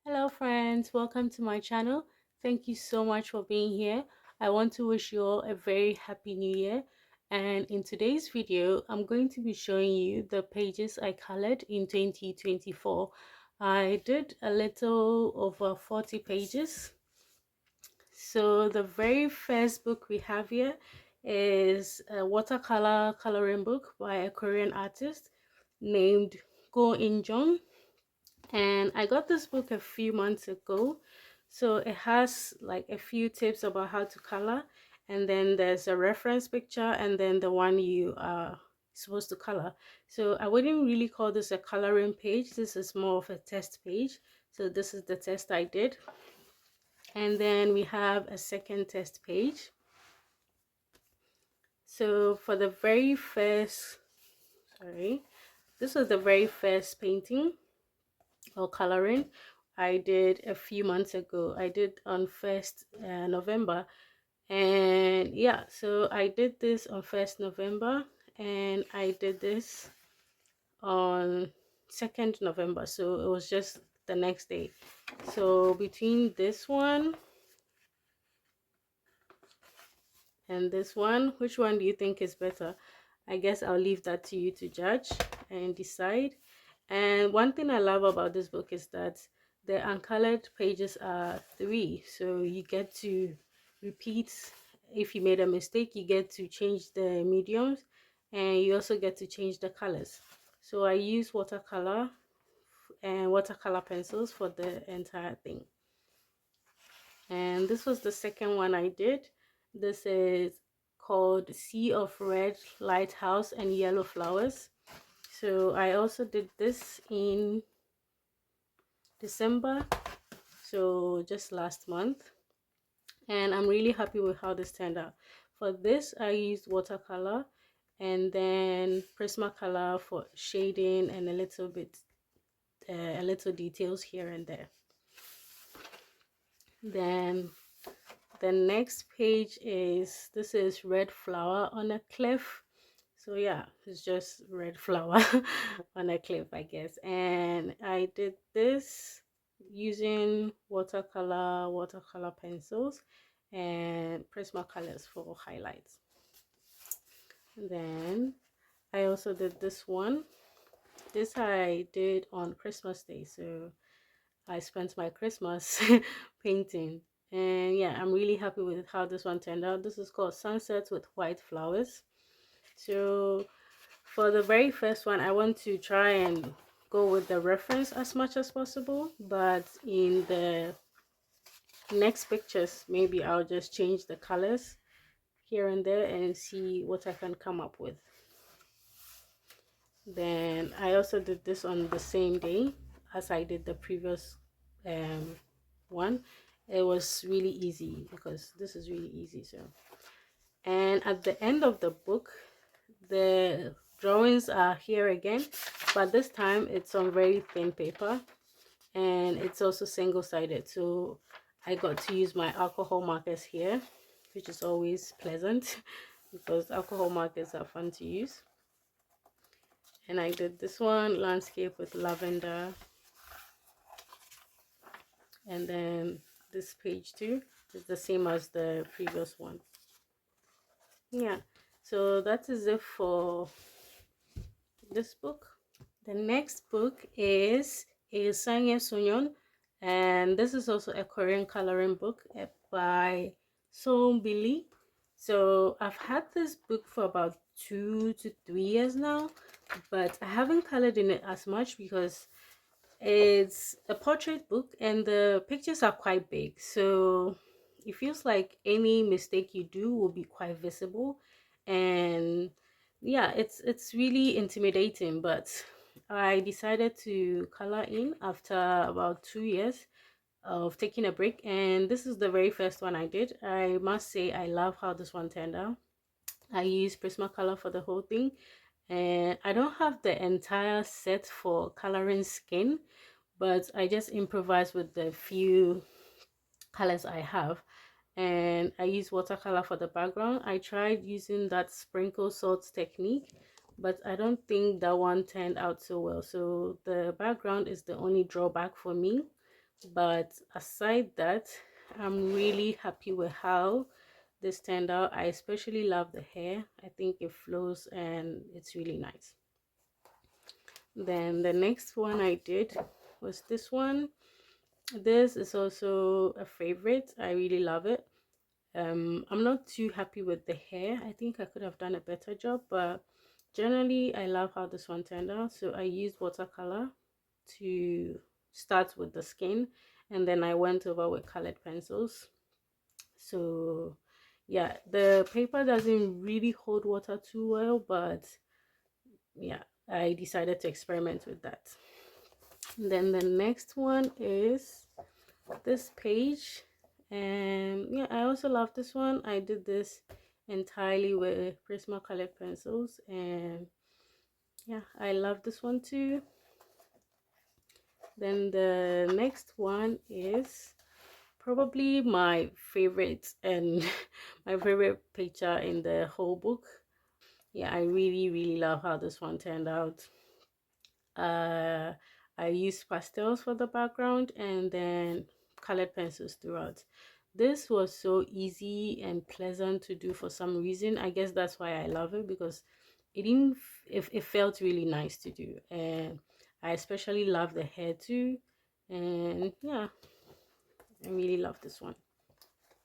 Hello friends, welcome to my channel. Thank you so much for being here. I want to wish you all a very happy new year, and in today's video I'm going to be showing you the pages I colored in 2024. I did a little over 40 pages. So the very first book we have here is a watercolor coloring book by a Korean artist named Go In Jung, and I got this book a few months ago. So it has like a few tips about how to color, and then there's a reference picture, and then the one you are supposed to color. So I wouldn't really call this a coloring page. This is more of a test page. So this is the test I did, and then we have a second test page. So for the very first, sorry, this was the very first painting or coloring I did a few months ago. I did on 1st November, and yeah, so I did this on 1st November, and I did this on 2nd November, so it was just the next day. So between this one and this one, which one do you think is better? I guess I'll leave that to you to judge and decide. And one thing I love about this book is that the uncolored pages are three, so you get to repeat. If you made a mistake, you get to change the mediums, and you also get to change the colors. So I use watercolor and watercolor pencils for the entire thing. And this was the second one I did. This is called Sea of Red, Lighthouse, and Yellow Flowers. So I also did this in December, so just last month, and I'm really happy with how this turned out. For this I used watercolor and then Prismacolor for shading and a little details here and there. Then the next page is, this is Red Flower on a Cliff. So yeah, it's just red flower on a cliff, I guess. And I did this using watercolor pencils and Prismacolors for highlights. And then I also did this one. This I did on Christmas Day, so I spent my Christmas painting. And yeah, I'm really happy with how this one turned out. This is called Sunsets with White Flowers. So for the very first one, I want to try and go with the reference as much as possible, but in the next pictures, maybe I'll just change the colors here and there and see what I can come up with. Then I also did this on the same day as I did the previous one. It was really easy because this is really easy. So, and at the end of the book, the drawings are here again, but this time it's on very thin paper, and it's also single-sided, so I got to use my alcohol markers here, which is always pleasant because alcohol markers are fun to use. And I did this one, landscape with lavender, and then this page too is the same as the previous one. Yeah, so that is it for this book. The next book is Sangye Sunyon, and this is also a Korean coloring book by Song Billy. So I've had this book for about 2 to 3 years now, but I haven't colored in it as much because it's a portrait book and the pictures are quite big. So it feels like any mistake you do will be quite visible, and yeah, it's really intimidating. But I decided to color in after about 2 years of taking a break, and this is the very first one I did. I must say I love how this one turned out. I used Prismacolor for the whole thing, and I don't have the entire set for coloring skin, but I just improvise with the few colors I have. And I use watercolor for the background. I tried using that sprinkle salt technique, but I don't think that one turned out so well. So the background is the only drawback for me. But aside that, I'm really happy with how this turned out. I especially love the hair. I think it flows and it's really nice. Then the next one I did was this one. This is also a favorite. I really love it. I'm not too happy with the hair. I think I could have done a better job, but generally I love how this one turned out. So I used watercolor to start with the skin, and then I went over with colored pencils. So yeah, the paper doesn't really hold water too well, but yeah, I decided to experiment with that. And then the next one is this page, and yeah, I also love this one. I did this entirely with Prismacolor pencils, and yeah, I love this one too. Then the next one is probably my favorite and my favorite picture in the whole book. Yeah, I really love how this one turned out. uh I used pastels for the background and then colored pencils throughout. This was so easy and pleasant to do for some reason. I guess that's why I love it, because it didn't it felt really nice to do. And I especially love the hair too. And yeah, I really love this one.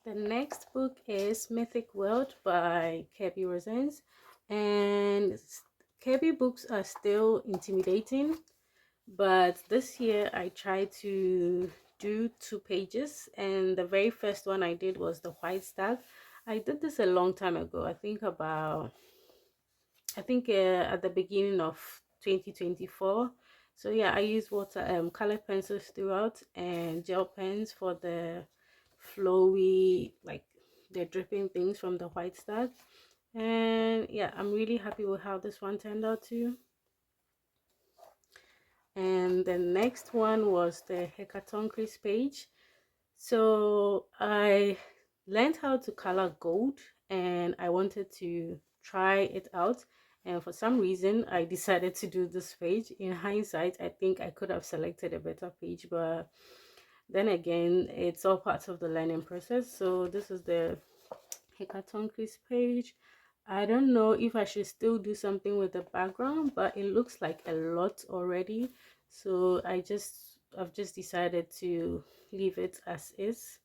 The next book is Mythic World by Kirby Rosens. And Kirby books are still intimidating, but this year I tried to do 2 pages, and the very first one I did was the White Stag. I did this a long time ago. I think at the beginning of 2024. So yeah, I use water colored pencils throughout and gel pens for the flowy, like the dripping things from the White Stag. And yeah, I'm really happy with how this one turned out too. And the next one was the Hecatoncris page. So I learned how to color gold, and I wanted to try it out, and for some reason I decided to do this page. In hindsight, I think I could have selected a better page, but then again, it's all part of the learning process. So this is the Hecatoncris page. I don't know if I should still do something with the background, but it looks like a lot already. So I've just decided to leave it as is.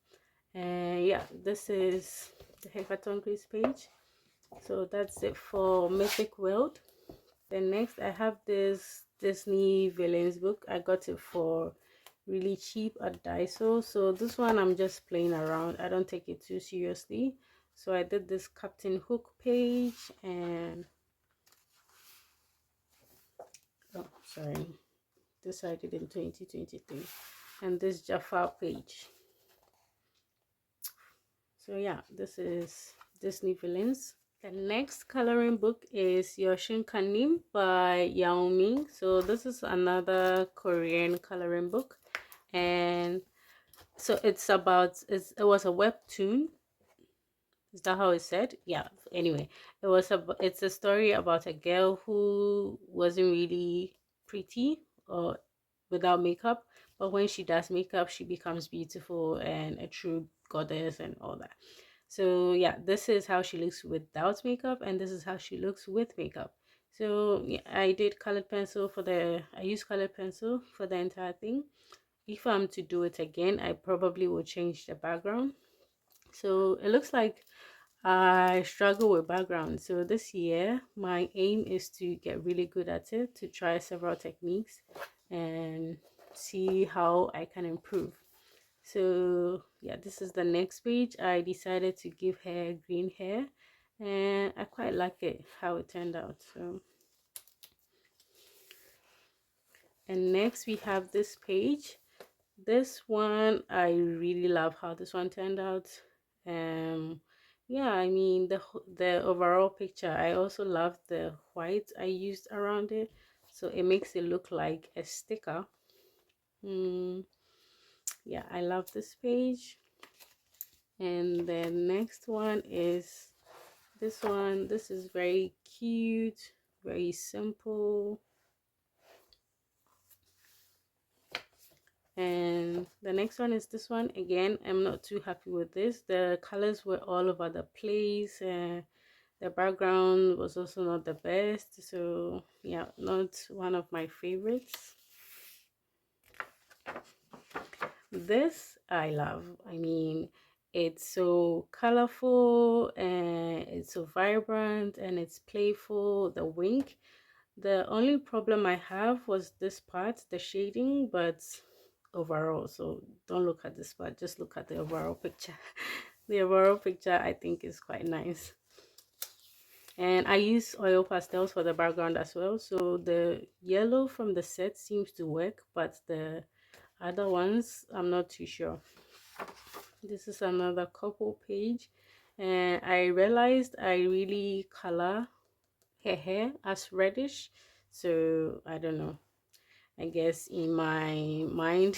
And yeah, this is the Hecatoncris page. So that's it for Mythic World. Then next I have this Disney Villains book. I got it for really cheap at Daiso. So this one I'm just playing around. I don't take it too seriously. So I did this Captain Hook page, and oh sorry, this I did in 2023, and this Jafar page. So yeah, this is Disney Villains. The next coloring book is Yoshin Kanim by Yao Ming. So this is another Korean coloring book, and so it was a webtoon. Is that how it's said? Yeah. Anyway, it's a story about a girl who wasn't really pretty or without makeup, but when she does makeup, she becomes beautiful and a true goddess and all that. So yeah, this is how she looks without makeup, and this is how she looks with makeup. So yeah, I used colored pencil for the entire thing. If I'm to do it again, I probably will change the background. So it looks like I struggle with background. So this year, my aim is to get really good at it, to try several techniques and see how I can improve. So yeah, this is the next page. I decided to give her green hair, and I quite like it how it turned out. So, and next we have this page. This one, I really love how this one turned out. Yeah, I mean the overall picture. I also love the white I used around it, so it makes it look like a sticker. Yeah, I love this page. And the next one is this one. This is very cute, very simple. And the next one is this one. Again, I'm not too happy with this. The colors were all over the place. The background was also not the best. So yeah, not one of my favorites. This I love. I mean, it's so colorful and it's so vibrant and it's playful. The wink. The only problem I have was this part, the shading, but overall, so don't look at this part, just look at the overall picture. The overall picture I think is quite nice. And I use oil pastels for the background as well, so the yellow from the set seems to work, but the other ones I'm not too sure. This is another couple page, and I realized I really color her hair as reddish, so I don't know, I guess in my mind,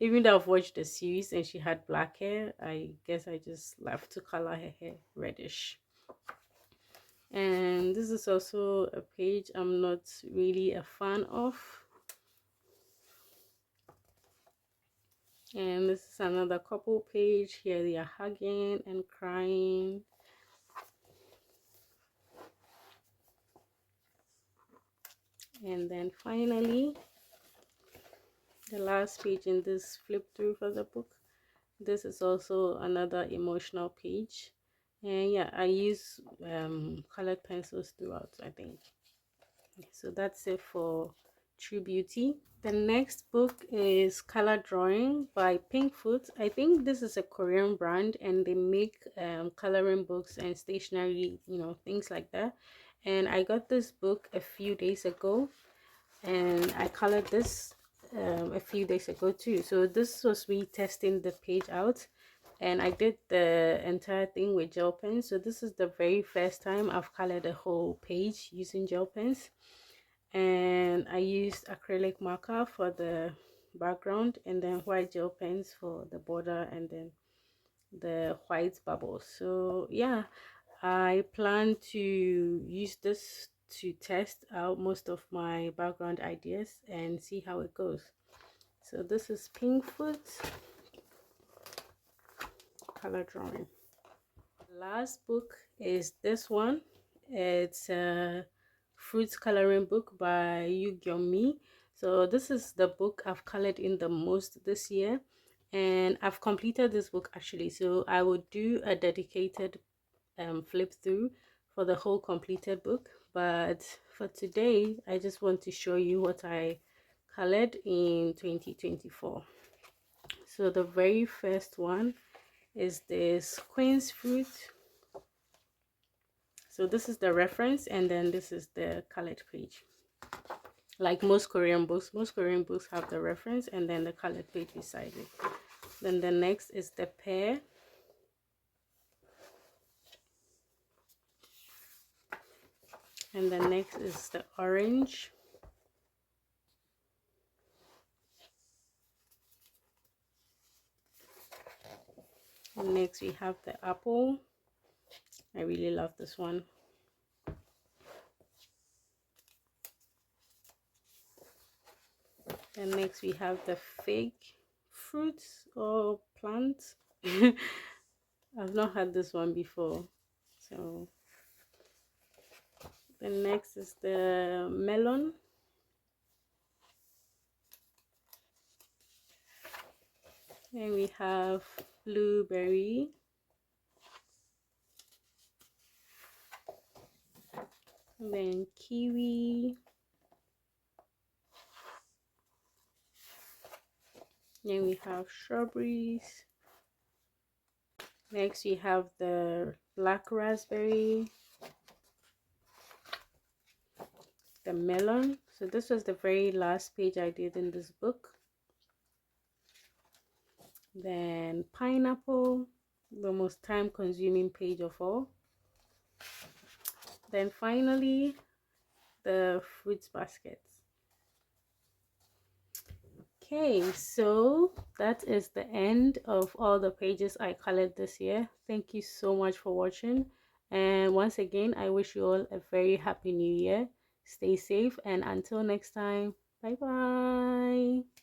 even though I've watched the series and she had black hair, I guess I just love to color her hair reddish. And this is also a page I'm not really a fan of. And this is another couple page. Here they are hugging and crying. And then finally, the last page in this flip through for the book. This is also another emotional page. And yeah, I use colored pencils throughout, I think. So that's it for True Beauty. The next book is Color Drawing by Pinkfoot. I think this is a Korean brand and they make coloring books and stationery, you know, things like that. And I got this book a few days ago and I colored this a few days ago too. So this was me testing the page out and I did the entire thing with gel pens. So this is the very first time I've colored a whole page using gel pens. And I used acrylic marker for the background and then white gel pens for the border and then the white bubbles. So yeah, I plan to use this to test out most of my background ideas and see how it goes. So this is Pinkfoot Color Drawing. The last book is this one. It's a fruits coloring book by Yu Gyeong-mi. So this is the book I've colored in the most this year, and I've completed this book actually. So I would do a dedicated flip through for the whole completed book, but for today I just want to show you what I colored in 2024. So the very first one is this Queen's Fruit. So this is the reference and then this is the colored page. Like most Korean books have the reference and then the colored page beside it. Then the next is the pear. And the next is the orange. And next we have the apple. I really love this one. And next we have the fig fruits or plants. I've not had this one before. So the next is the melon. And we have blueberry. And then kiwi. Then we have strawberries. Next we have the black raspberry, the melon. So this was the very last page I did in this book. Then pineapple, the most time consuming page of all. Then finally the fruits baskets. Okay, so that is the end of all the pages I colored this year. Thank you so much for watching, and once again I wish you all a very happy new year. Stay safe and until next time, bye bye.